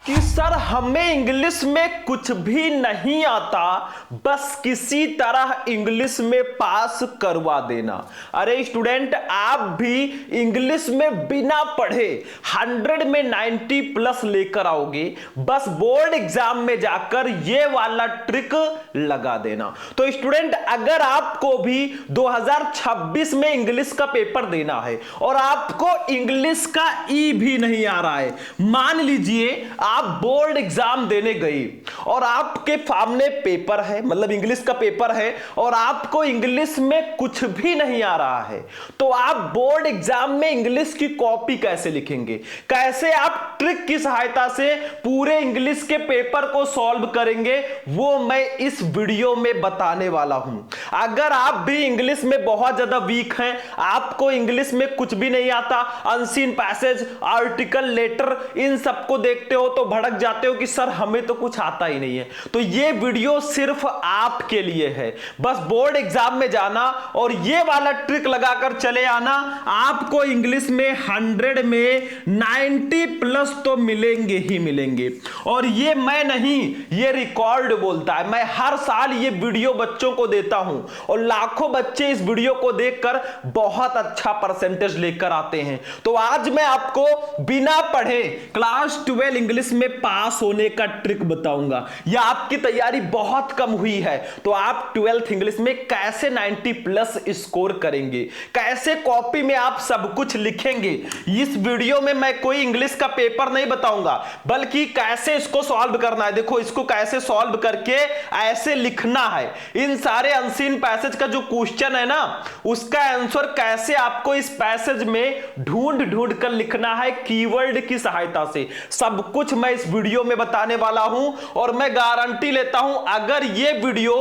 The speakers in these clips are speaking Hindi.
कि सर हमें इंग्लिश में कुछ भी नहीं आता, बस किसी तरह इंग्लिश में पास करवा देना। अरे स्टूडेंट, आप भी इंग्लिश में बिना पढ़े 100 में 90 प्लस लेकर आओगे, बस बोर्ड एग्जाम में जाकर ये वाला ट्रिक लगा देना। तो स्टूडेंट, अगर आपको भी 2026 में इंग्लिश का पेपर देना है और आपको इंग्लिश का ई भी नहीं आ रहा है, मान लीजिए आप बोर्ड एग्जाम देने गए और आपके सामने पेपर है, मतलब इंग्लिश का पेपर है, और आपको इंग्लिश में कुछ भी नहीं आ रहा है, तो आप बोर्ड एग्जाम में इंग्लिश की कॉपी कैसे लिखेंगे? कैसे आप ट्रिक की सहायता से पूरे इंग्लिश के पेपर को सॉल्व करेंगे, वो मैं इस वीडियो में बताने वाला हूं। अगर आप भी इंग्लिश में बहुत ज्यादा वीक हैं, आपको इंग्लिश में कुछ भी नहीं आता, अनसीन पैसेज, आर्टिकल, लेटर, इन सबको देखते हो तो भड़क जाते हो कि सर हमें तो कुछ आता ही नहीं है, तो ये वीडियो सिर्फ आपके लिए है। बस बोर्ड एग्जाम में जाना और ये वाला ट्रिक लगाकर चले आना, आपको इंग्लिश में 100 में 90 प्लस तो मिलेंगे ही मिलेंगे। और ये मैं नहीं, ये रिकॉर्ड बोलता है। मैं हर साल ये वीडियो बच्चों को देता हूं और लाखों बच्चे इस वीडियो को देखकर बहुत अच्छा परसेंटेज लेकर आते हैं। तो आज मैं आपको बिना पढ़े क्लास 12 इंग्लिश में पास होने का ट्रिक बताऊंगा। या आपकी तैयारी बहुत कम हुई है तो आप 12th इंग्लिश में कैसे 90 प्लस स्कोर करेंगे, कैसे कॉपी में आप सब कुछ लिखेंगे। इस वीडियो में मैं कोई इंग्लिश का पेपर नहीं बताऊंगा, बल्कि कैसे इसको सॉल्व करना है। देखो, इसको कैसे सॉल्व करके ऐसे लिखना है। इन सारे अनसीन पैसेज का जो क्वेश्चन है ना, उसका आंसर कैसे आपको इस पैसेज में ढूंढ ढूंढ कर लिखना है कीवर्ड की सहायता से, सब कुछ मैं इस वीडियो में बताने वाला हूं। और मैं गारंटी लेता हूं, अगर ये वीडियो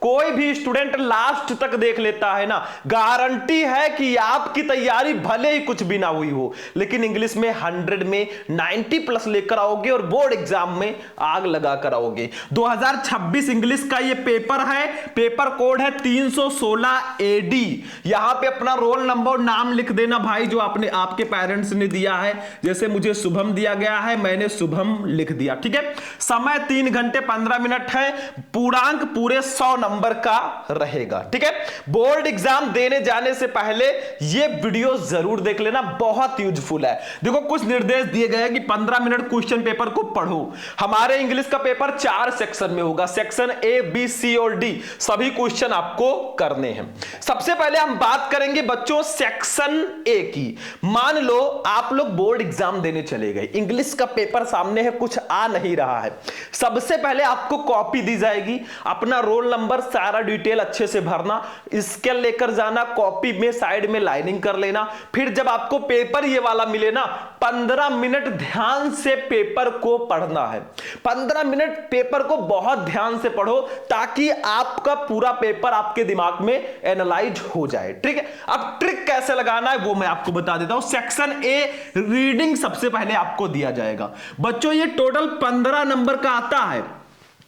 कोई भी स्टूडेंट लास्ट तक देख लेता है ना, गारंटी है कि आपकी तैयारी भले ही कुछ भी ना हुई हो, लेकिन इंग्लिश में 100 में 90 प्लस लेकर आओगे और बोर्ड एग्जाम में आग लगा कर आओगे। 2026 इंग्लिश का ये पेपर है, पेपर कोड है 316 AD। यहां पे अपना रोल नंबर, नाम लिख देना भाई, जो आपने आपके पेरेंट्स ने दिया है। जैसे मुझे शुभम दिया गया है, मैंने शुभम लिख दिया, ठीक है। समय 3 घंटे 15 मिनट है, पूर्णांक पूरे 100 नंबर का रहेगा, ठीक है। बोर्ड एग्जाम देने जाने से पहले ये वीडियो जरूर देख लेना, बहुत यूजफुल है। देखो, कुछ निर्देश दिए गए हैं कि 15 मिनट क्वेश्चन पेपर को पढ़ो। हमारे इंग्लिश का पेपर 4 सेक्शन में होगा, सेक्शन A, B, C और D, सभी क्वेश्चन आपको करने हैं। सबसे पहले हम बात करेंगे बच्चों सेक्शन A की। मान लो आप लोग बोर्ड एग्जाम देने चले गए, इंग्लिश का पेपर सामने है, कुछ आ नहीं रहा है। सबसे पहले आपको कॉपी दी जाएगी, अपना रोल नंबर, सारा डिटेल अच्छे से भरना, स्केल लेकर जाना, कॉपी में साइड में लाइनिंग कर लेना। फिर जब आपको पेपर ये वाला मिले ना, 15 मिनट ध्यान से पेपर को पढ़ना है। 15 मिनट पेपर को बहुत ध्यान से पढ़ो, ताकि आपका पूरा पेपर आपके दिमाग में एनालाइज हो जाए, ठीक है। अब ट्रिक कैसे लगाना है वो मैं आपको बता देता हूं। सेक्शन A रीडिंग सबसे पहले आपको दिया जाएगा। बच्चों, ये टोटल 15 नंबर का आता है।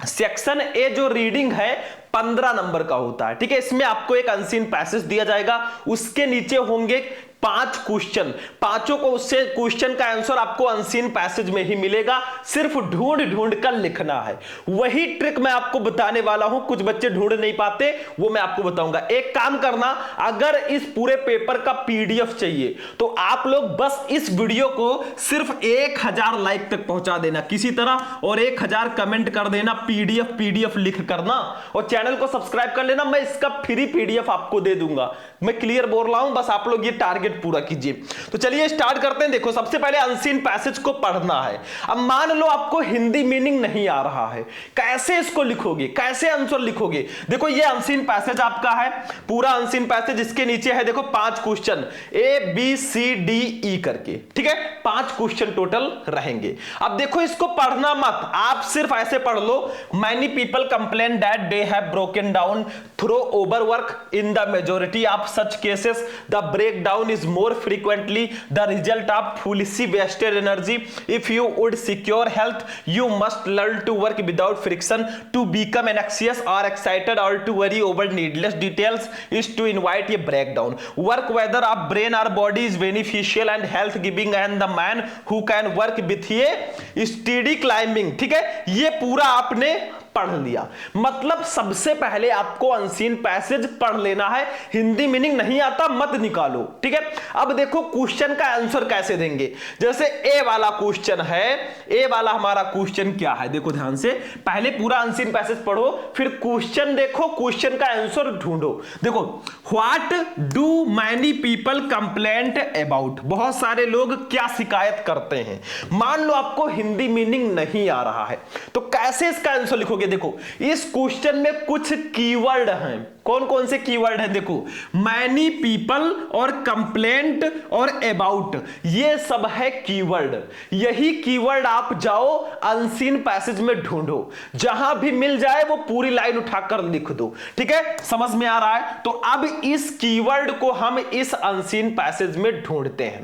सेक्शन A जो रीडिंग है 15 नंबर का होता है, ठीक है। इसमें आपको एक अनसीन पैसेज दिया जाएगा, उसके नीचे होंगे 5 क्वेश्चन, पांचों को उससे क्वेश्चन का आंसर आपको अनसीन पैसेज में ही मिलेगा, सिर्फ ढूंढ ढूंढ कर लिखना है। वही ट्रिक मैं आपको बताने वाला हूं, कुछ बच्चे ढूंढ नहीं पाते, वो मैं आपको बताऊंगा। एक काम करना, अगर इस पूरे पेपर का PDF चाहिए तो आप लोग बस इस वीडियो को सिर्फ 1000 लाइक तक पहुंचा देना किसी तरह, और 1000 कमेंट कर देना PDF लिख करना, और चैनल को सब्सक्राइब कर लेना। मैं इसका फ्री PDF आपको दे दूंगा, मैं क्लियर बोल रहा हूं, बस आप लोग ये टारगेट पूरा कीजिए। तो चलिए स्टार्ट करते हैं। देखो, सबसे पहले अनसीन पैसेज को पढ़ना है। अब मान लो आपको हिंदी मीनिंग नहीं आ रहा है, कैसे इसको लिखोगे, कैसे आंसर लिखोगे? देखो, ये अनसीन पैसेज आपका है, पूरा अनसीन पैसेज। इसके नीचे है देखो 5 question, A, B, C, D, E करके, ठीक है। 5 क्वेश्चन टोटल रहेंगे। अब देखो, इसको पढ़ना मत, आप सिर्फ ऐसे पढ़ लो, many people complain that they have broken down through overwork. In the majority of such cases, the breakdown is more frequently the result of foolishly wasted energy. If you would secure health, you must learn to work without friction. To become anxious or excited or to worry over needless details is to invite a breakdown. Work whether of brain or body is beneficial and health giving, and the man who can work with a steady climbing. ठीक है, ये पूरा आपने पढ़ लिया। मतलब सबसे पहले आपको अनसीन पैसेज पढ़ लेना है, हिंदी मीनिंग नहीं आता मत निकालो। ठीक है, अब देखो क्वेश्चन का आंसर कैसे देंगे। जैसे ए वाला क्वेश्चन है, ए वाला हमारा क्वेश्चन क्या है, देखो ध्यान से, पहले पूरा अनसीन पैसेज पढ़ो, फिर क्वेश्चन देखो, क्वेश्चन का आंसर ढूंढो। देखो, what do many people complaint about, बहुत सारे लोग क्या शिकायत करते हैं। मान लो आपको हिंदी मीनिंग नहीं आ रहा है, तो कैसे इसका आंसर लिखोगे। देखो, इस क्वेश्चन में कुछ कीवर्ड हैं। कौन कौन से कीवर्ड हैं, देखो, मैनी पीपल और कंप्लेंट और अबाउट, ये सब है कीवर्ड। यही कीवर्ड आप जाओ अनसीन पैसेज में ढूंढो, जहां भी मिल जाए वो पूरी लाइन उठाकर लिख दो। ठीक है, समझ में आ रहा है। तो अब इस कीवर्ड को हम इस अनसीन पैसेज में ढूंढते हैं।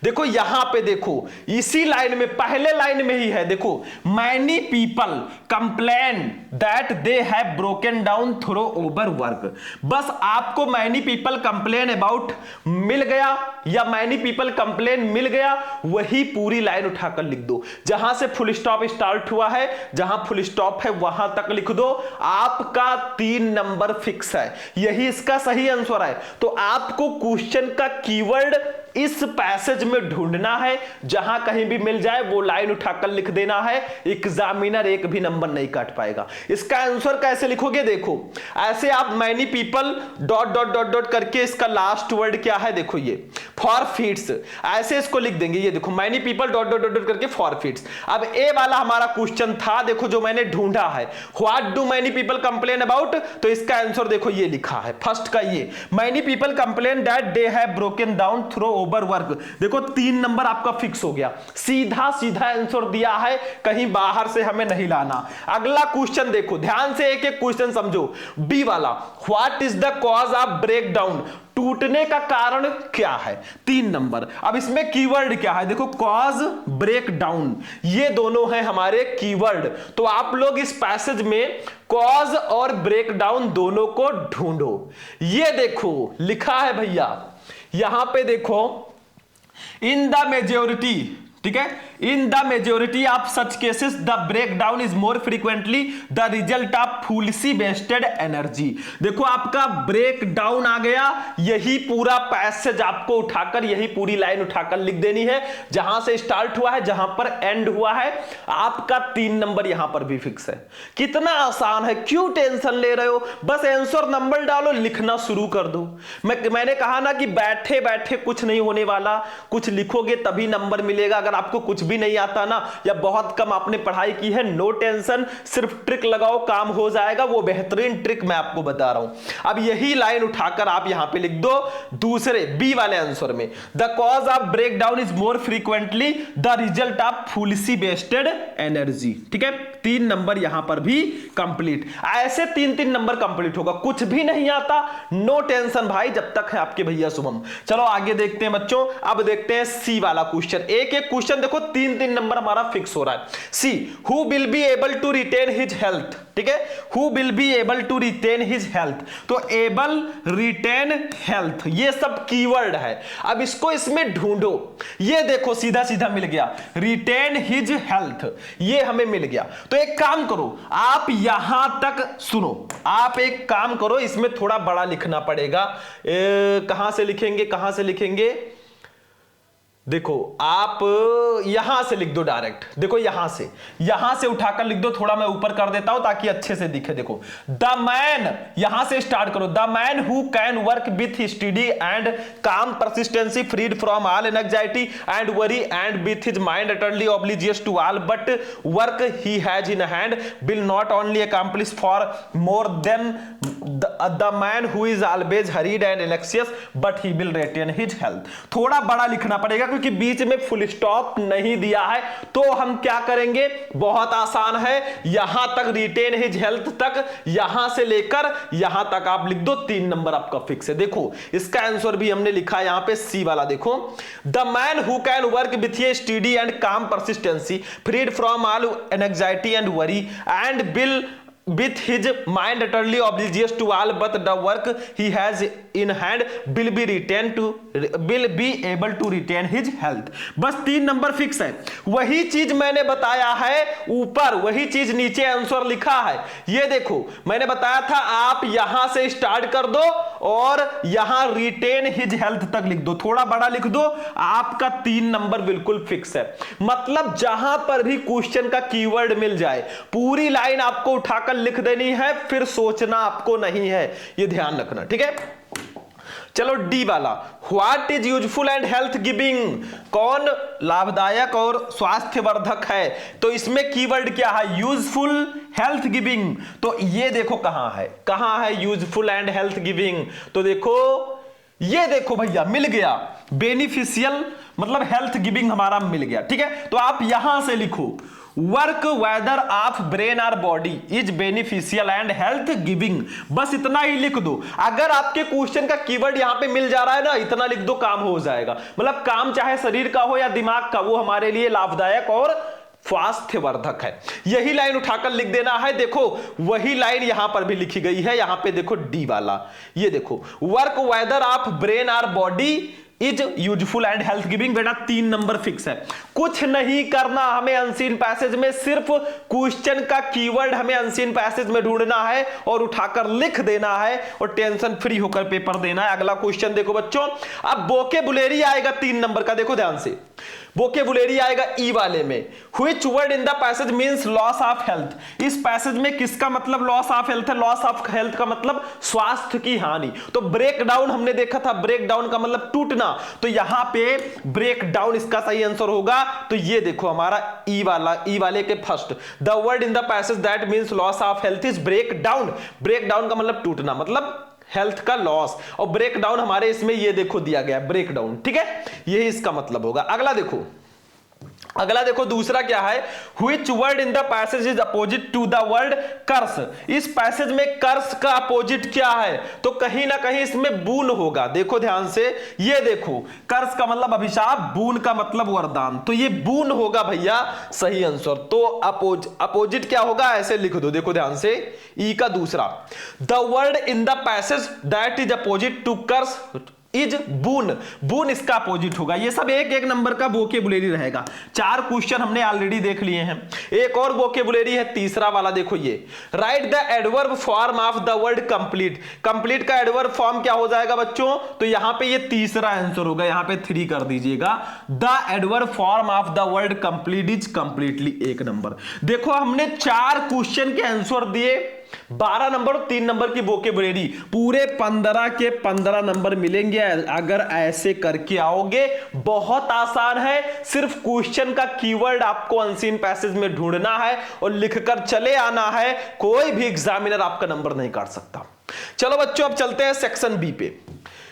देखो यहां पे देखो, इसी लाइन में, पहले लाइन में ही है, देखो, many people complain that they have broken down through overwork. बस आपको मैनी पीपल कंप्लेन अबाउट मिल गया या मैनी पीपल कंप्लेन मिल गया, वही पूरी लाइन उठाकर लिख दो। जहां से फुल स्टॉप स्टार्ट हुआ है, जहां फुल स्टॉप है वहां तक लिख दो। आपका 3 नंबर फिक्स है, यही इसका सही आंसर है। तो आपको क्वेश्चन का कीवर्ड इस पैसेज में ढूंढना है, जहां कहीं भी मिल जाए वो लाइन उठाकर लिख देना है। एग्जामिनर एक भी नंबर नहीं काट पाएगा। इसका आंसर कैसे लिखोगे, देखो, ऐसे आप many people dot dot dot dot करके इसका लास्ट वर्ड क्या है, देखो ये फॉरफिट्स, ऐसे इसको लिख देंगे। ये देखो, many people dot dot dot dot करके फॉरफिट्स। अब ए वाला हमारा क्वेश्चन था, देखो जो मैंने ढूंढा है, what do many people complain about, तो इसका आंसर देखो ये लिखा है फर्स्ट का, ये many people complain that they have broken down through overwork. देखो 3 नंबर आपका फिक्स हो गया, सीधा सीधा आंसर दिया है, कहीं बाहर से हमें नहीं लाना। अगला क्वेश्चन देखो, ध्यान से एक एक क्वेश्चन समझो। बी वाला, what is the cause of breakdown, टूटने का कारण क्या है, 3 नंबर। अब इसमें कीवर्ड क्या है, देखो, कॉज, ब्रेक डाउन, ये दोनों हैं हमारे कीवर्ड। तो आप लोग इस पैसेज में कॉज और ब्रेक डाउन दोनों को ढूंढो। ये देखो लिखा है भैया, यहां पे देखो, इन द मेजोरिटी, ठीक है, in the majority of such cases the breakdown is more frequently the result of foolishly wasted energy. देखो आपका ब्रेक डाउन आ गया, यही पूरा पैसेज आपको उठाकर, यही पूरी लाइन उठाकर लिख देनी है, जहां से स्टार्ट हुआ है, जहां पर एंड हुआ है। आपका 3 नंबर यहां पर भी फिक्स है। कितना आसान है, क्यों टेंशन ले रहे हो, बस आंसर नंबर डालो, लिखना शुरू कर दो। मैंने कहा ना कि बैठे बैठे कुछ नहीं होने वाला, कुछ लिखोगे तभी नंबर मिलेगा। अगर आपको कुछ भी नहीं आता ना, या बहुत कम आपने पढ़ाई की है, नो टेंशन, सिर्फ ट्रिक लगाओ, काम हो जाएगा। वो बेहतरीन ट्रिक मैं आपको बता रहा हूं। अब यही लाइन उठाकर आप यहां पे लिख दो दूसरे बी वाले आंसर में, the cause of breakdown is more frequently the result of foolishly wasted energy. ठीक है, 3 नंबर यहां पर भी कंप्लीट। ऐसे 3-3 नंबर कंप्लीट होगा। कुछ भी नहीं आता, नो टेंशन भाई, जब तक है आपके भैया शुभम। चलो आगे देखते हैं बच्चों। अब देखते हैं सी वाला क्वेश्चन। एक एक क्वेश्चन देखो, 3-3 नंबर हमारा फिक्स हो रहा है। See, who will be able to retain his health, ठीक है, who will be able to retain his health. तो एबल, रिटेन, हेल्थ, ये सब कीवर्ड है। अब इसको इसमें ढूंढो। ये देखो सीधा सीधा मिल गया, रिटेन हिज हेल्थ, ये हमें मिल गया। तो एक काम करो, आप यहां तक सुनो, आप एक काम करो, इसमें थोड़ा बड़ा लिखना पड़ेगा। कहां से लिखेंगे, कहां से लिखेंगे, देखो आप यहां से लिख दो डायरेक्ट। देखो यहां से उठाकर लिख दो, थोड़ा मैं ऊपर कर देता हूं ताकि अच्छे से दिखे। देखो, द मैन, यहां से स्टार्ट करो, the man who can work with study and calm persistency, freed from all anxiety and worry and with his mind utterly oblivious to all but work he has in hand will not only accomplish for more than the man who is always hurried and anxious but he will retain his health. थोड़ा बड़ा लिखना पड़ेगा, क्योंकि बीच में फुल स्टॉप नहीं दिया है, तो हम क्या करेंगे, बहुत आसान है, यहां तक रिटेन हिज हेल्थ तक, यहां से लेकर यहां तक आप लिख दो, 3 नंबर आपका फिक्स है। देखो इसका आंसर भी हमने लिखा है यहां पे सी वाला, देखो the man who can work with a study and calm persistency freed from all anxiety and worry and will with his mind utterly oblivious to all but the work he has in hand will be able to retain his health। बस 3 नंबर फिक्स है, वही चीज मैंने बताया है ऊपर, वही चीज नीचे आंसर लिखा है। ये देखो मैंने बताया था आप यहां से स्टार्ट कर दो और यहां रिटेन हिज हेल्थ तक लिख दो, थोड़ा बड़ा लिख दो, आपका 3 नंबर बिल्कुल फिक्स है। मतलब जहां पर भी क्वेश्चन का कीवर्ड मिल जाए पूरी लाइन आपको उठाकर लिख देनी है, फिर सोचना आपको नहीं है, ये ध्यान रखना, ठीक है। चलो डी वाला, what is useful and health giving, कौन लाभदायक और स्वास्थ्यवर्धक है, तो इसमें कीवर्ड क्या है, यूजफुल हेल्थ गिविंग। तो ये देखो कहां है यूजफुल एंड हेल्थ गिविंग, तो देखो ये देखो भैया मिल गया, बेनिफिशियल मतलब हेल्थ गिविंग हमारा मिल गया, ठीक है। तो आप यहां से लिखो वर्क वेदर ऑफ ब्रेन और body is beneficial and health giving, बस इतना ही लिख दो। अगर आपके क्वेश्चन का कीवर्ड यहां पे मिल जा रहा है ना, इतना लिख दो, काम हो जाएगा। मतलब काम चाहे शरीर का हो या दिमाग का, वो हमारे लिए लाभदायक और स्वास्थ्यवर्धक है, यही लाइन उठाकर लिख देना है। देखो वही लाइन यहां पर भी लिखी गई है, यहां पे देखो डी वाला, ये देखो वर्क वेदर ऑफ ब्रेन और body is useful and health giving, बेटा 3 नंबर फिक्स है। कुछ नहीं करना हमें अनसीन पैसेज में, सिर्फ क्वेश्चन का कीवर्ड हमें अनसीन पैसेज में ढूंढना है और उठाकर लिख देना है और टेंशन फ्री होकर पेपर देना है। अगला क्वेश्चन देखो बच्चों, अब वोकैबुलरी आएगा 3 नंबर का, देखो ध्यान से, वोकैबुलरी आएगा ई वाले में, which word in the passage means loss of health, इस पैसेज में किसका मतलब लॉस ऑफ हेल्थ है, लॉस ऑफ हेल्थ का मतलब स्वास्थ्य की हानि। तो ब्रेक डाउन हमने देखा था, ब्रेक डाउन का मतलब टूटना, तो यहां पे ब्रेक डाउन इसका सही आंसर होगा। तो ये देखो हमारा ई वाले के first, the word in the passage that means loss of health is break down, break down का मतलब टूटना, मतलब हेल्थ का लॉस, और ब्रेक डाउन हमारे इसमें ये देखो दिया गया ब्रेक डाउन, ठीक है, यही इसका मतलब होगा। अगला देखो दूसरा क्या है, which word in the passage is opposite to the word curse, इस पैसेज में कर्स का अपोजिट क्या है, तो कहीं ना कहीं इसमें बून होगा। देखो ध्यान से, ये देखो कर्स का मतलब अभिशाप, बून का मतलब वरदान, तो ये बून होगा भैया सही आंसर। तो अपोजिट क्या होगा, ऐसे लिख दो, देखो ध्यान से, ई का दूसरा, the word in the passage that is opposite to curse is boon, boon इसका अपोजिट होगा। ये सब एक एक नंबर का वोकैबुलरी रहेगा। 4 क्वेश्चन हमने ऑलरेडी देख लिए हैं, एक और वोकैबुलरी है तीसरा वाला, देखो ये, right the adverb form of the word complete, complete का एडवर्ब फॉर्म क्या हो जाएगा बच्चों, तो यहां पे ये तीसरा आंसर होगा, यहां पे 3 कर दीजिएगा, the adverb form of the word complete is completely, 1 number. देखो हमने 4 क्वेश्चन के आंसर दिए, 12 नंबर और 3 नंबर की वोकैबुलरी, पूरे 15 के 15 नंबर मिलेंगे अगर ऐसे करके आओगे। बहुत आसान है, सिर्फ क्वेश्चन का कीवर्ड आपको अनसीन पैसेज में ढूंढना है और लिखकर चले आना है, कोई भी एग्जामिनर आपका नंबर नहीं काट सकता। चलो बच्चों अब चलते हैं सेक्शन बी पे।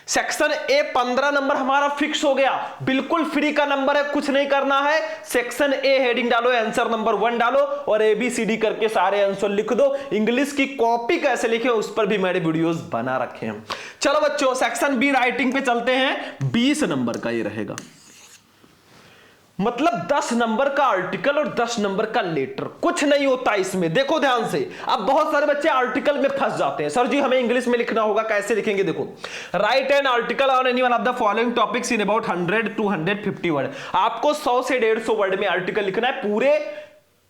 सेक्शन ए 15 नंबर हमारा फिक्स हो गया, बिल्कुल फ्री का नंबर है, कुछ नहीं करना है। सेक्शन ए हेडिंग डालो, आंसर नंबर 1 डालो और ABCD करके सारे आंसर लिख दो। इंग्लिश की कॉपी कैसे लिखे उस पर भी मैंने वीडियोस बना रखे हैं। चलो बच्चों सेक्शन बी राइटिंग पे चलते हैं। 20 नंबर का ये रहेगा, मतलब 10 नंबर का आर्टिकल और 10 नंबर का लेटर, कुछ नहीं होता इसमें। देखो ध्यान से, अब बहुत सारे बच्चे आर्टिकल में फंस जाते हैं, सर जी हमें इंग्लिश में लिखना होगा, कैसे लिखेंगे, देखो, right an article on any one of the following topics in about 100 to 150 word. आपको 100 से 150 वर्ड में आर्टिकल लिखना है, पूरे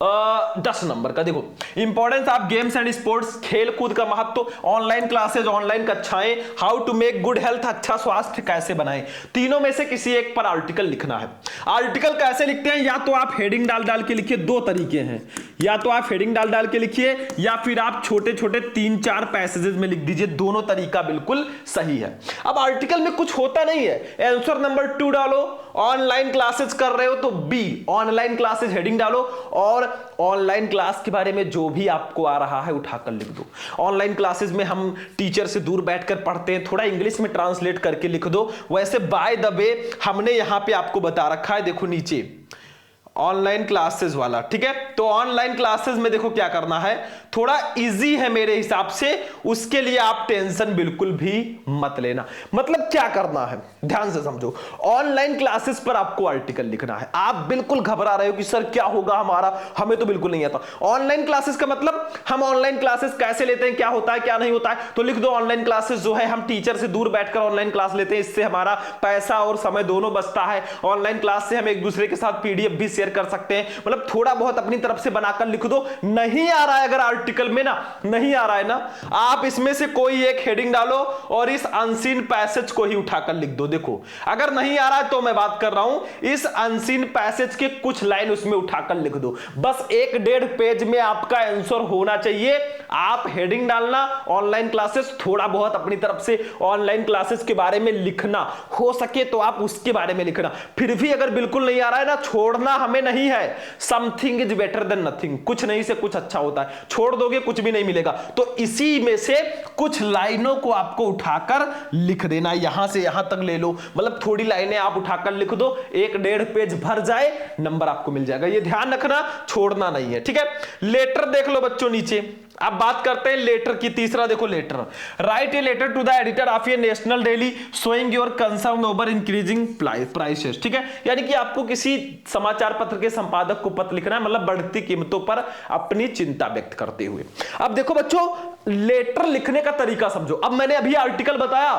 10 नंबर का। देखो importance of games and sports, खेल कूद का महत्व, ऑनलाइन क्लासेज, ऑनलाइन कक्षाएं, how to make good health, अच्छा स्वास्थ्य कैसे बनाएं, तीनों में से किसी एक पर आर्टिकल लिखना है। आर्टिकल कैसे लिखते हैं, या तो आप हेडिंग डाल के लिखिए, 2 तरीके हैं, या तो आप हेडिंग डाल के लिखिए या फिर आप छोटे छोटे 3-4 पैसेजेस में लिख दीजिए, दोनों तरीका बिल्कुल सही है। अब आर्टिकल में कुछ होता नहीं है, आंसर नंबर 2 डालो ऑनलाइन क्लासेस कर रहे हो तो बी, ऑनलाइन क्लासेस हेडिंग डालो और ऑनलाइन क्लास के बारे में जो भी आपको आ रहा है उठाकर लिख दो। ऑनलाइन क्लासेस में हम टीचर से दूर बैठकर पढ़ते हैं, थोड़ा इंग्लिश में ट्रांसलेट करके लिख दो। वैसे बाय द वे हमने यहां पे आपको बता रखा है, देखो नीचे ऑनलाइन क्लासेस वाला, ठीक है। तो ऑनलाइन क्लासेस में देखो क्या करना है, थोड़ा इजी है मेरे हिसाब से, उसके लिए आप टेंशन बिल्कुल भी मत लेना। मतलब क्या करना है, ध्यान से समझो। ऑनलाइन क्लासेस पर आपको आर्टिकल लिखना है। आप बिल्कुल घबरा रहे हो कि सर क्या होगा हमारा, हमें तो बिल्कुल नहीं आता। ऑनलाइन क्लासेस का मतलब हम ऑनलाइन क्लासेस कैसे लेते हैं, क्या होता है क्या नहीं होता है, तो लिख दो ऑनलाइन क्लासेस जो है हम टीचर से दूर बैठकर ऑनलाइन क्लास लेते हैं, इससे हमारा पैसा और समय दोनों बचता है। ऑनलाइन क्लास से हम एक दूसरे के साथ पीडीएफ भी शेयर कर सकते हैं। मतलब थोड़ा बहुत अपनी तरफ से बनाकर लिख दो। नहीं आ रहा है अगर आर्टिकल में ना, नहीं आ रहा है ना, आप इसमें से कोई एक हेडिंग डालो और इस अनसीन पैसेज को ही उठाकर लिख दो। देखो अगर नहीं आ रहा है तो मैं बात कर रहा हूं इस अनसीन पैसेज के कुछ लाइन उसमें उठाकर लिख दो। बस 1-1.5 पेज में आपका आंसर होना चाहिए। आप हेडिंग डालना ऑनलाइन क्लासेस, थोड़ा बहुत अपनी तरफ से ऑनलाइन क्लासेस के बारे में लिखना, हो सके तो आप उसके बारे में लिखना। फिर भी अगर बिल्कुल नहीं आ रहा है ना, छोड़ना हमें नहीं है। Something is better than nothing, कुछ नहीं से कुछ अच्छा होता है। छोड़ दोगे कुछ भी नहीं मिलेगा। तो इसी में से कुछ लाइनों को आपको उठाकर लिख देना, यहां से यहां तक ले लो। मतलब थोड़ी लाइनें आप उठाकर लिख दो, 1-1.5 पेज भर जाए, नंबर आपको मिल जाएगा। ये ध्यान रखना, छोड़ना नहीं है, ठीक है। लेटर देख लो बच्चों नीचे। अब बात करते हैं लेटर की। तीसरा देखो letter, write a letter to the editor of a national daily showing your concern over increasing prices, ठीक है। यानी कि आपको किसी समाचार पत्र के संपादक को पत्र लिखना है, मतलब बढ़ती कीमतों पर अपनी चिंता व्यक्त करते हुए। अब देखो बच्चों लेटर लिखने का तरीका समझो। अब मैंने अभी आर्टिकल बताया,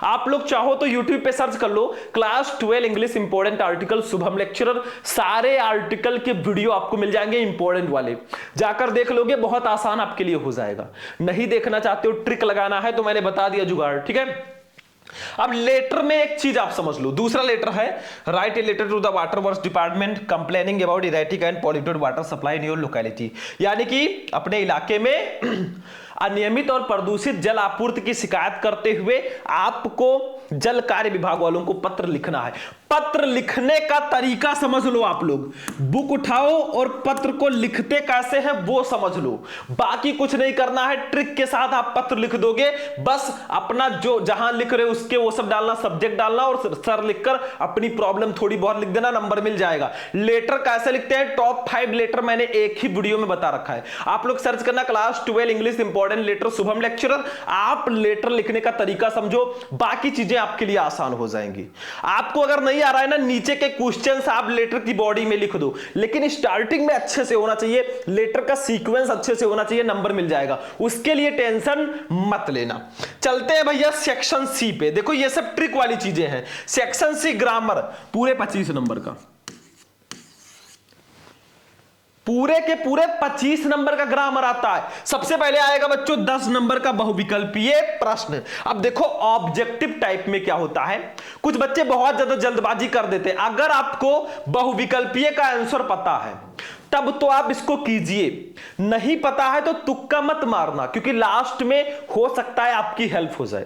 आप लोग चाहो तो YouTube पे सर्च कर लो class 12 English important article Shubham lecturer, सारे आर्टिकल के वीडियो आपको मिल जाएंगे इंपोर्टेंट वाले, जाकर देख लोगे, बहुत आसान आपके लिए हो जाएगा। नहीं देखना चाहते हो, ट्रिक लगाना है, तो मैंने बता दिया जुगाड़, ठीक है। अब लेटर में एक चीज आप समझ लो, दूसरा लेटर है write a letter to the water works department complaining about erratic and polluted water supply in your locality. यानी कि अपने इलाके में अनियमित और प्रदूषित जल आपूर्ति की शिकायत करते हुए आपको जल कार्य विभाग वालों को पत्र लिखना है। पत्र लिखने का तरीका समझ लो आप लोग, बुक उठाओ और पत्र को लिखते कैसे हैं वो समझ लो। बाकी कुछ नहीं करना है, ट्रिक के साथ आप पत्र लिख दोगे। बस अपना जो जहां लिख रहे हो उसके वो सब डालना, सब्जेक्ट डालना और सर लिखकर अपनी प्रॉब्लम थोड़ी बहुत लिख देना, नंबर मिल जाएगा। लेटर कैसे लिखते हैं, टॉप 5 लेटर मैंने एक ही वीडियो में बता रखा है, आप लोग सर्च करना class 12 English important letter Shubham lecturer. आप लेटर लिखने का तरीका समझो, बाकी चीजें आपके लिए आसान हो जाएंगी। आपको अगर नहीं आ रहा है ना, नीचे के क्वेश्चंस आप लेटर की बॉडी में लिख दो, लेकिन स्टार्टिंग में अच्छे से होना चाहिए, लेटर का सीक्वेंस अच्छे से होना चाहिए, नंबर मिल जाएगा। उसके लिए टेंशन मत लेना। चलते हैं भैया सेक्शन सी पे। देखो ये सब ट्रिक वाली चीजें हैं। सेक्शन सी ग्रामर पूरे 25 नंबर का, पूरे के पूरे 25 नंबर का ग्रामर आता है। सबसे पहले आएगा बच्चों 10 नंबर का बहुविकल्पीय प्रश्न। अब देखो ऑब्जेक्टिव टाइप में क्या होता है, कुछ बच्चे बहुत ज्यादा जल्दबाजी कर देते हैं। अगर आपको बहुविकल्पीय का आंसर पता है तब तो आप इसको कीजिए, नहीं पता है तो तुक्का मत मारना, क्योंकि लास्ट में हो सकता है आपकी हेल्प हो जाए,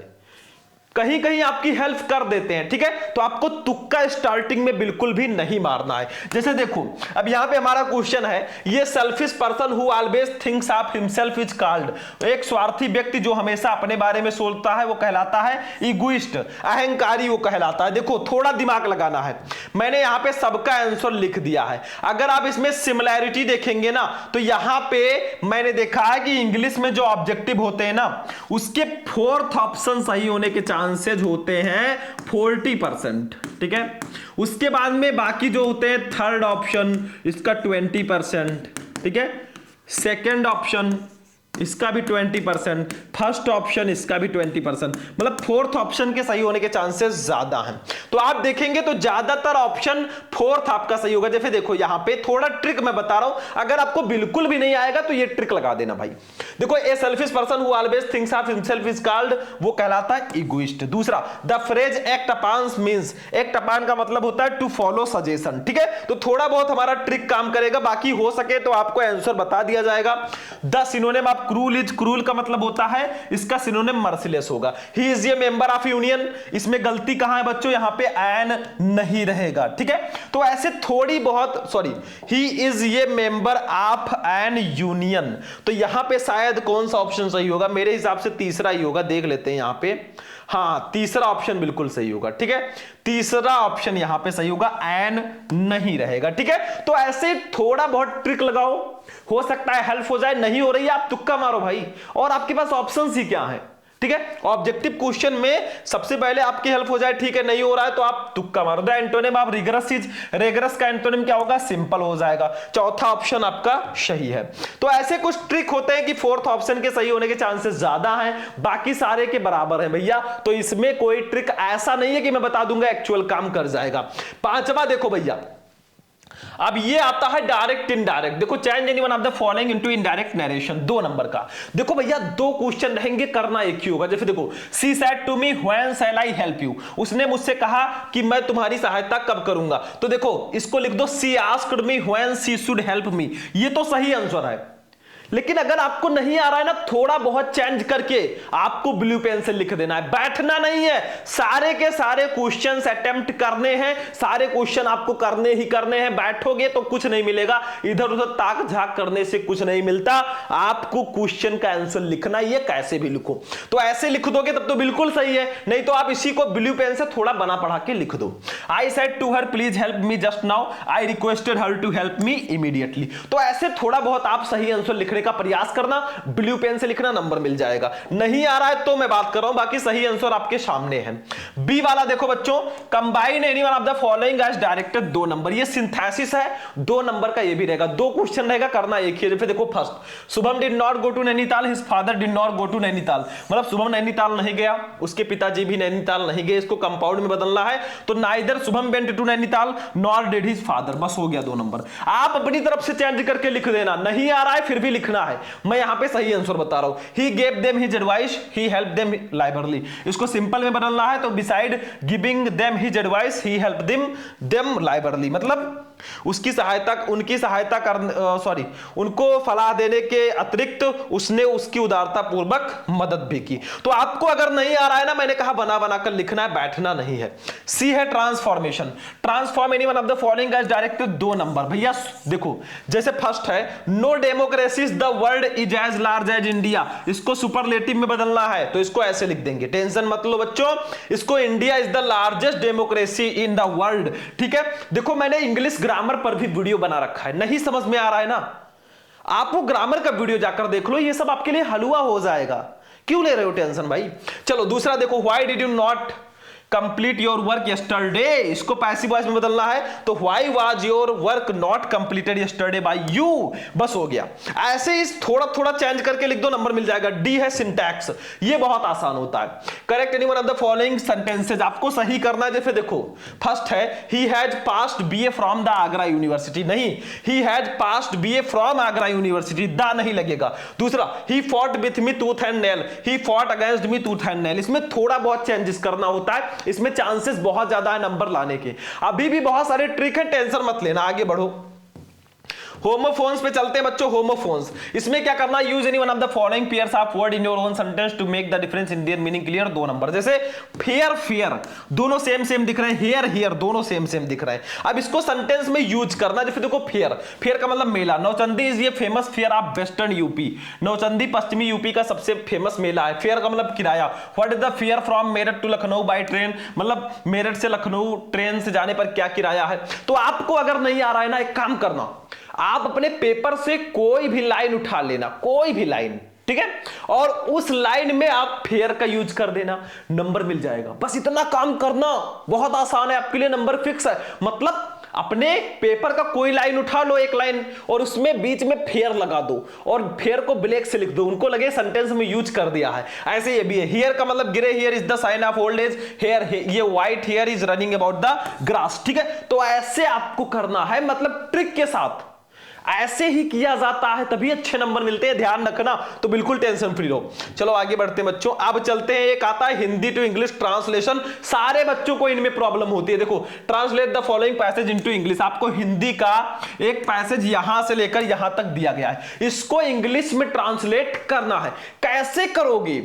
कहीं कहीं आपकी हेल्प कर देते हैं, ठीक है। तो आपको तुक्का स्टार्टिंग में बिल्कुल भी नहीं मारना है। जैसे देखो अब यहां पे हमारा क्वेश्चन है, ये selfish person who always thinks of himself is called, एक स्वार्थी व्यक्ति जो हमेशा अपने बारे में सोचता है वो कहलाता है इगोइस्ट, अहंकारी वो कहलाता है। देखो थोड़ा दिमाग लगाना है, मैंने यहां पे सबका आंसर लिख दिया है। अगर आप इसमें सिमिलैरिटी देखेंगे ना, तो यहां पे मैंने देखा है कि इंग्लिश में जो ऑब्जेक्टिव होते हैं ना, उसके 4th ऑप्शन सही होने के चांसेस होते हैं 40%, ठीक है। उसके बाद में बाकी जो होते हैं 3rd ऑप्शन इसका 20%, ठीक है। 2nd ऑप्शन इसका भी 20%, 1st ऑप्शन इसका भी 20%, मतलब 4th ऑप्शन के सही होने के चांसेस ज्यादा हैं। तो आप देखेंगे तो ज्यादातर ऑप्शन 4th आपका सही होगा। जैसे देखो यहां पे थोड़ा ट्रिक मैं बता रहा हूं, अगर आपको बिल्कुल भी नहीं आएगा तो ये ट्रिक लगा देना भाई। देखो a selfish person who always thinks of himself is called, वो कहलाता है इगोइस्ट। दूसरा the phrase act upon means, act upon का मतलब होता है टू फॉलो सजेशन, ठीक है। तो थोड़ा बहुत हमारा ट्रिक काम करेगा, बाकी हो सके तो आपको आंसर बता दिया जाएगा। The synonym of cruel is, cruel का मतलब होता है, इसका सिनोनिम मर्सिलेस होगा। ही is a member of union, इसमें गलती कहां है बच्चों, यहां पे एन नहीं रहेगा, ठीक है। तो ऐसे थोड़ी बहुत, sorry, he is a member of an union, तो यहां पे शायद कौन सा ऑप्शन सही होगा, मेरे हिसाब से तीसरा ही होगा, देख लेते हैं यहां पे। हां, तीसरा ऑप्शन बिल्कुल सही होगा, ठीक है। तीसरा ऑप्शन यहां पे सही होगा, एन नहीं रहेगा, ठीक है। तो ऐसे थोड़ा बहुत ट्रिक लगाओ, हो सकता है हेल्प हो जाए, नहीं हो रही है आप तुक्का मारो भाई, और आपके पास ऑप्शंस ही क्या है, ठीक है। ऑब्जेक्टिव क्वेश्चन में सबसे पहले आपकी हेल्प हो जाए, ठीक है, नहीं हो रहा है तो आप तुक्का मारो। The antonym of rigorous is, rigorous का एंटोनिम क्या होगा, सिंपल हो जाएगा। चौथा ऑप्शन आपका सही है। तो ऐसे कुछ ट्रिक होते हैं कि फोर्थ ऑप्शन के सही होने के चांसेस ज्यादा हैं, बाकी सारे के बराबर हैं भैया। तो इसमें कोई ट्रिक ऐसा नहीं है कि मैं बता दूंगा एक्चुअल काम कर जाएगा। पांचवा देखो भैया, अब ये आता है डायरेक्ट इनडायरेक्ट। देखो, change anyone of the following into indirect narration, 2 number का। देखो भैया, 2 क्वेश्चन रहेंगे, करना एक ही होगा। जैसे देखो, she said to me when shall I help you, उसने मुझसे कहा कि मैं तुम्हारी सहायता कब करूंगा। तो देखो, इसको लिख दो, she asked me when she should help me, ये तो सही आंसर है। लेकिन अगर आपको नहीं आ रहा है ना, थोड़ा बहुत चेंज करके आपको ब्लू पेन से लिख देना है, बैठना नहीं है। सारे के सारे क्वेश्चंस अटेम्प्ट करने हैं, सारे क्वेश्चन आपको करने ही करने हैं। बैठोगे तो कुछ नहीं मिलेगा, इधर उधर ताक झाक करने से कुछ नहीं मिलता। आपको क्वेश्चन का आंसर लिखना ही है, कैसे भी लिखो। तो ऐसे लिख दोगे तब तो बिल्कुल सही है, नहीं तो आप इसी को ब्लू पेन से थोड़ा बना पढ़ा के लिख दो। I said to her please help me just now, I requested her to help me immediately. तो ऐसे थोड़ा बहुत आप सही आंसर लिखने का प्रयास करना, ब्लू पेन से लिखना, नंबर मिल जाएगा। नहीं आ रहा है तो मैं बात कर रहा हूं, बाकी सही आंसर आपके सामने है। बी वाला देखो बच्चों, combine anyone of the following as directed, 2 number, ये सिंथेसिस है, 2 नंबर का ये भी रहेगा। 2 क्वेश्चन रहेगा, करना एक ही। फिर देखो first, Shubham did not go to Nainital, his father did not go to Nainital, मतलब शुभम नैनीताल नहीं गया, उसके पिताजी भी नैनीताल नहीं गए। इसको कंपाउंड में बदलना है, तो neither Shubham went to Nainital nor did his father, बस हो गया 2 नंबर। आप अपनी तरफ से चेंज करके लिख देना, नहीं आ रहा है फिर भी लिखना है। मैं यहां पे सही आंसर बता रहा हूं, he gave them his advice, he help them liberally. इसको सिंपल में बदलना है, तो beside giving them his advice he help them liberally, मतलब उसकी सहायता, उनकी सहायता कर, सॉरी, उनको फलाह देने के अतिरिक्त उसने उसकी उदारता पूर्वक मदद भी की। तो आपको अगर नहीं आ रहा है ना, मैंने कहा बना बना कर लिखना है, बैठना नहीं है। सी है transformation, transform anyone of the following as directed, 2 number. भैया देखो, जैसे फर्स्ट है, no democracy is the world is as large as India, इसको सुपरलेटिव में बदलना है, तो इसको ऐसे लिख देंगे, टेंशन मत लो बच्चों। इसको India is the largest democracy in the world, ठीक है। देखो, मैंने इंग्लिश ग्रामर पर भी वीडियो बना रखा है, नहीं समझ में आ रहा है ना, आप वो ग्रामर का वीडियो जाकर देख लो, ये सब आपके लिए हलवा हो जाएगा। क्यों ले रहे हो टेंशन भाई। चलो दूसरा देखो, why did you not complete your work yesterday, इसको पैसिव वॉइस में बदलना है, तो why was your work not completed yesterday by you, बस हो गया। ऐसे ही थोड़ा थोड़ा चेंज करके लिख दो, नंबर मिल जाएगा। डी है सिंटैक्स, ये बहुत आसान होता है। Correct anyone of the following sentences, आपको सही करना है। जैसे देखो, फर्स्ट है, he has passed BA from the Agra university, नहीं, he has passed BA from Agra university, the नहीं लगेगा। दूसरा, he fought with me tooth and nail, he fought against me tooth and nail, इसमें थोड़ा बहुत चेंजेस करना होता है, इसमें चांसेस बहुत ज्यादा है नंबर लाने के। अभी भी बहुत सारे ट्रिक है, टेंशन मत लेना, आगे बढ़ो। होमोफोन्स पे चलते हैं बच्चों। होमोफोन्स, इसमें क्या करना, use any one of the following pairs of word in your own sentence to make the difference in their meaning clear, 2 number. जैसे फेयर फेयर दोनों सेम सेम दिख रहे हैं, हेयर हेयर दोनों सेम सेम दिख रहे हैं। अब इसको सेंटेंस में यूज करना। जैसे देखो, फेयर, फेयर का मतलब मेला। नौचंदी इज ये famous fair of western UP, Nauchandi पश्चिमी यूपी का सबसे फेमस मेला है। फेयर का मतलब किराया। What is the fare from Meerut to Lucknow by train, मतलब मेरठ से लखनऊ ट्रेन से जाने पर क्या किराया है। तो आपको अगर नहीं आ रहा है ना, एक काम करना, आप अपने पेपर से कोई भी लाइन उठा लेना, कोई भी लाइन, ठीक है, और उस लाइन में आप फेयर का यूज कर देना, नंबर मिल जाएगा। बस इतना काम करना, बहुत आसान है, आपके लिए नंबर फिक्स है। मतलब अपने पेपर का कोई लाइन उठा लो, एक लाइन, और उसमें बीच में फेयर लगा दो, और फेयर को ब्लैक से लिख दो, उनको लगे सेंटेंस में यूज कर दिया है। ऐसे ये भी है, हियर का मतलब grey hair is the sign of old age, hair ये white hair is running about the grass, ठीक है। तो ऐसे आपको करना है, मतलब ट्रिक के साथ। ऐसे ही किया जाता है तभी अच्छे नंबर मिलते हैं, ध्यान रखना। तो बिल्कुल टेंशन फ्री रहो। चलो आगे बढ़ते हैं बच्चों। अब चलते हैं, एक आता है हिंदी टू इंग्लिश ट्रांसलेशन। सारे बच्चों को इनमें प्रॉब्लम होती है। देखो, translate the following passage into English. आपको हिंदी का एक पैसेज यहां से लेकर यहां तक दिया गया है, इसको इंग्लिश में ट्रांसलेट करना है। कैसे करोगे?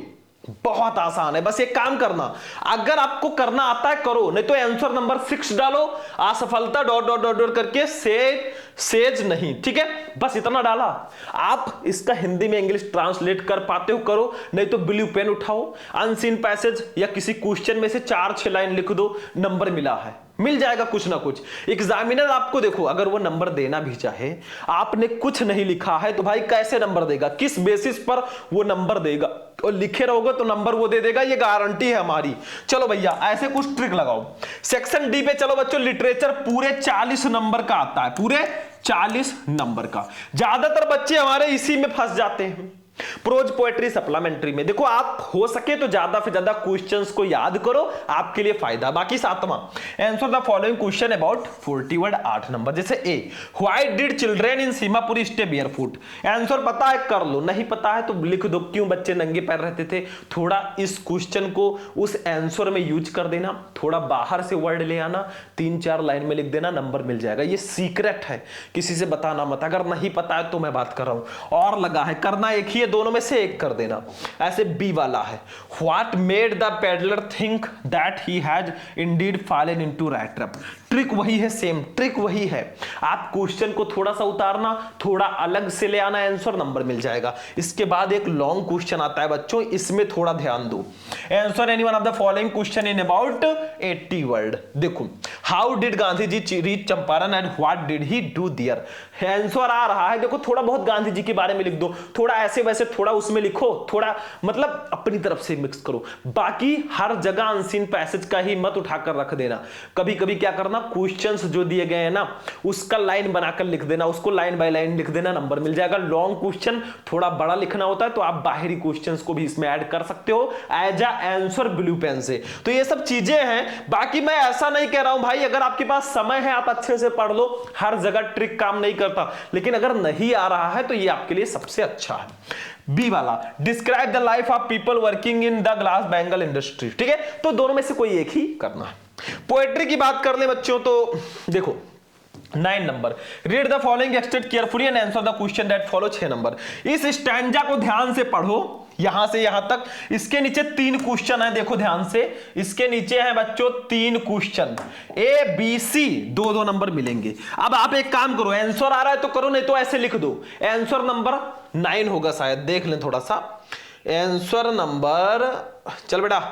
बहुत आसान है, बस एक काम करना, अगर आपको करना आता है करो, नहीं तो आंसर नंबर 6 डालो, असफलता डॉट डॉट डॉट डॉट करके सेज नहीं, ठीक है, बस इतना डाला। आप इसका हिंदी में इंग्लिश ट्रांसलेट कर पाते हो करो, नहीं तो ब्लू पेन उठाओ, अनसीन पैसेज या किसी क्वेश्चन में से 4-6 लाइन लिख दो, नंबर मिला है, मिल जाएगा कुछ ना कुछ। एग्जामिनर आपको देखो, अगर वो नंबर देना भी चाहे, आपने कुछ नहीं लिखा है तो भाई कैसे नंबर देगा, किस बेसिस पर वो नंबर देगा? और लिखे रहोगे तो नंबर वो दे देगा, ये गारंटी है हमारी। चलो भैया ऐसे कुछ ट्रिक लगाओ। सेक्शन डी पे चलो बच्चों, लिटरेचर पूरे 40 नंबर का आता है, पूरे 40 नंबर का। ज्यादातर बच्चे हमारे इसी में फंस जाते हैं। प्रोज पोएट्री सप्लीमेंट्री में देखो, आप हो सके तो ज्यादा से ज्यादा क्वेश्चंस को याद करो, आपके लिए फायदा। बाकी 7वां, answer the following question about 40 word, 8 number. जैसे A, why did children in Seemapur stay barefoot? Answer पता है कर लो, नहीं पता है तो लिख दो, क्यों बच्चे नंगे पैर रहते थे। थोड़ा इस क्वेश्चन को उस आंसर में यूज कर देना, थोड़ा बाहर से वर्ड ले आना, 3-4 लाइन में लिख देना, नंबर मिल जाएगा। ये सीक्रेट है, किसी से बताना मत। अगर नहीं पता है तो मैं बात कर रहा हूं, और लगा है करना एक ही, दोनों में से एक कर देना। ऐसे बी वाला है, what made the peddler think that he had Indeed fallen into rat trap? Trick वही है, सेम ट्रिक वही है। आप क्वेश्चन को थोड़ा सा उतारना, थोड़ा अलग से ले आना, आंसर नंबर मिल जाएगा। इसके बाद एक लॉन्ग क्वेश्चन आता है बच्चों, इसमें थोड़ा ध्यान दो। Answer any one of the following question in about 80 word. देखो, how did Gandhi ji reach Champaran and what did he do there? Answer आ रहा है, देखो थोड़ा बहुत गांधी जी के बारे में लिख दो, थोड़ा ऐसे वैसे थोड़ा उसमें लिखो, थोड़ा मतलब अपनी तरफ से मिक्स करो। बाकी हर जगह अनसीन पैसेज का ही मत उठाकर रख देना। कभी कभी क्या करना, क्वेश्चंस जो दिए गए हैं ना, उसका लाइन बनाकर लिख देना, उसको लाइन बाय लाइन लिख देना, नंबर मिल जाएगा। लॉन्ग क्वेश्चन थोड़ा बड़ा लिखना होता है तो आप बाहरी क्वेश्चंस को भी इसमें ऐड कर सकते हो as a answer blue pen से। तो ये सब चीजें हैं। बाकी मैं ऐसा नहीं कह रहा हूं भाई, अगर आपके पास समय है आप अच्छे से पढ़ लो, हर जगह ट्रिक काम नहीं करता, लेकिन अगर नहीं आ रहा है तो ये आपके लिए सबसे अच्छा है। बी वाला, describe the life of people working in the glass bangle industry, ठीक है, तो दोनों में से कोई एक ही करना है। पोएट्री की बात कर ले बच्चों, तो देखो 9 number, read the following extent carefully and answer the question that follow. 6 number, इस स्टैंजा को ध्यान से पढ़ो, यहां से यहां तक। इसके नीचे 3 क्वेश्चन है, देखो ध्यान से, इसके नीचे है बच्चों 3 question, A B C, 2-2 number मिलेंगे। अब आप एक काम करो, आंसर आ रहा है तो करो, नहीं तो ऐसे लिख दो। आंसर नंबर 9 होगा शायद, देख लें थोड़ा सा। आंसर नंबर, चल बेटा,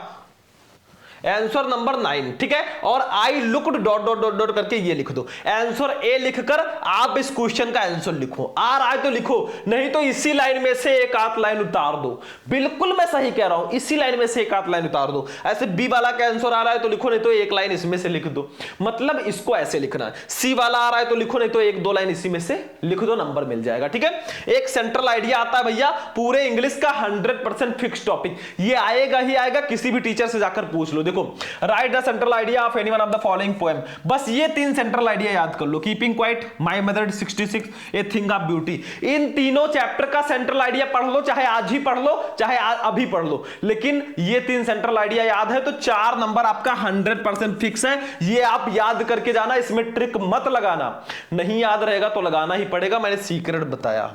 आंसर नंबर 9, ठीक है, और I looked dot dot dot dot करके ये लिख दो। आंसर ए लिखकर आप इस क्वेश्चन का आंसर लिखो, आ रहा है तो लिखो, नहीं तो इसी लाइन में से एक आध लाइन उतार दो। बिल्कुल मैं सही कह रहा हूं, इसी लाइन में से एक आध लाइन उतार दो। ऐसे बी वाला का आंसर आ रहा है तो लिखो, नहीं तो एक लाइन इसमें से लिख दो, मतलब इसको ऐसे लिखना है। सी वाला आ रहा है तो लिखो, नहीं तो 1-2 लाइन इसी में से लिख दो, नंबर मिल जाएगा, ठीक है। एक सेंट्रल आइडिया आता है भैया, पूरे इंग्लिश का 100% फिक्स टॉपिक, ये आएगा ही आएगा, किसी भी टीचर से जाकर पूछ लो। देखो, write the central idea of any one of the following poem, बस ये 3 सेंट्रल आइडिया याद कर लो। Keeping quiet, my mother 66, a thing of beauty. इन तीनों चैप्टर का सेंट्रल आइडिया पढ़ लो, चाहे आज ही पढ़ लो, चाहे अभी पढ़ लो, लेकिन ये 3 सेंट्रल आइडिया याद है तो 4 नंबर आपका 100% फिक्स है। ये आप याद करके जाना, इसमें ट्रिक मत लगाना, नहीं याद रहेगा तो लगाना ही पड़ेगा, मैंने सीक्रेट बताया।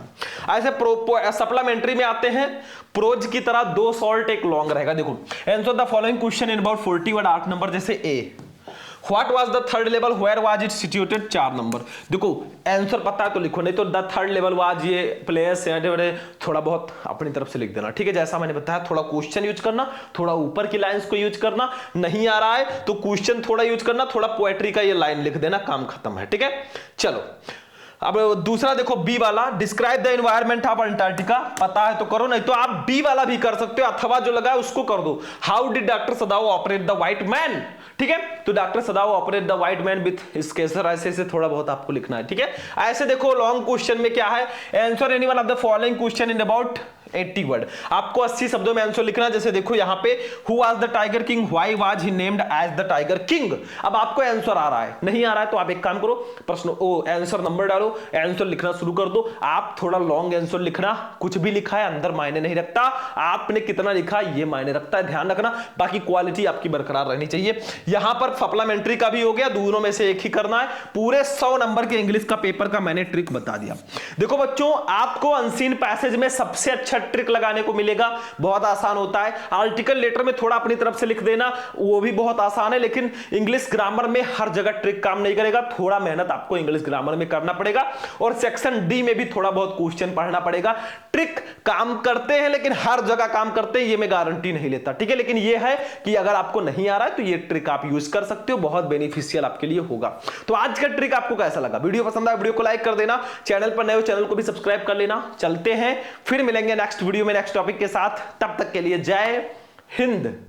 ऐसे सप्लीमेंट्री में आते हैं, प्रोज की तरह 2 शॉर्ट एक लॉन्ग रहेगा। देखो, answer the following question in about 40 word, 8 number. जैसे A, what was the third level, where was it situated, 4 number. देखो, आंसर पता है तो लिखो, नहीं तो द थर्ड लेवल वाज ये प्लेस, थोड़ा बहुत अपनी तरफ से लिख देना, ठीक है। जैसा मैंने बताया, थोड़ा क्वेश्चन यूज करना, थोड़ा ऊपर की लाइंस को यूज करना, नहीं आ रहा है तो क्वेश्चन थोड़ा यूज करना, थोड़ा पोएट्री का ये लाइन लिख देना, काम खत्म है, ठीक है। चलो अब दूसरा देखो, बी वाला, describe the environment of Antarctica. पता है तो करो, नहीं तो आप बी वाला भी कर सकते हो, अथवा जो लगा है उसको कर दो। How did doctor Sadao operate the white man, ठीक है, तो doctor Sadao operate the white man with sketcher, ऐसे थोड़ा बहुत आपको लिखना है, ठीक है। ऐसे देखो लॉन्ग क्वेश्चन में क्या है, answer any one of the following question in about 80 word. आपको 80 शब्दों में आंसर लिखना। जैसे देखो यहां पे who was the tiger king, why was he named as the tiger king. अब आपको आंसर आ रहा है, नहीं आ रहा है तो आप एक काम करो, प्रश्न आंसर नंबर डालो, आंसर लिखना शुरू कर दो। आप थोड़ा लॉन्ग आंसर लिखना, कुछ भी लिखा है अंदर मायने नहीं रखता, आपने कितना लिखा ये मायने रखता है, ध्यान रखना। बाकी क्वालिटी आपकी बरकरार रहनी चाहिए। यहां पर सप्लीमेंट्री का भी हो गया, दोनों में से एक ही करना है। पूरे 100 नंबर के इंग्लिश का पेपर का मैंने ट्रिक बता दिया। देखो बच्चों, आपको अनसीन पैसेज में सबसे अच्छा ट्रिक लगाने को मिलेगा, बहुत आसान होता है। आर्टिकल लेटर में थोड़ा अपनी तरफ से लिख देना, वो भी बहुत आसान है, लेकिन इंग्लिश ग्रामर में हर जगह ट्रिक काम नहीं करेगा, थोड़ा मेहनत आपको इंग्लिश ग्रामर में करना पड़ेगा। और सेक्शन डी में भी थोड़ा बहुत क्वेश्चन पढ़ना पड़ेगा। ट्रिक काम करते हैं लेकिन हर जगह काम करते हैं ये मैं गारंटी नहीं लेता, ठीक है। लेकिन ये है कि अगर आपको नहीं आ रहा है तो ये ट्रिक आप यूज कर सकते हो, बहुत बेनिफिशियल आपके लिए होगा। तो आज का ट्रिक आपको कैसा लगा? वीडियो पसंद आया वीडियो को लाइक कर देना, चैनल पर नए हो चैनल को भी सब्सक्राइब कर लेना। चलते हैं, फिर मिलेंगे नेक्स्ट वीडियो में नेक्स्ट टॉपिक के साथ। तब तक के लिए जय हिंद।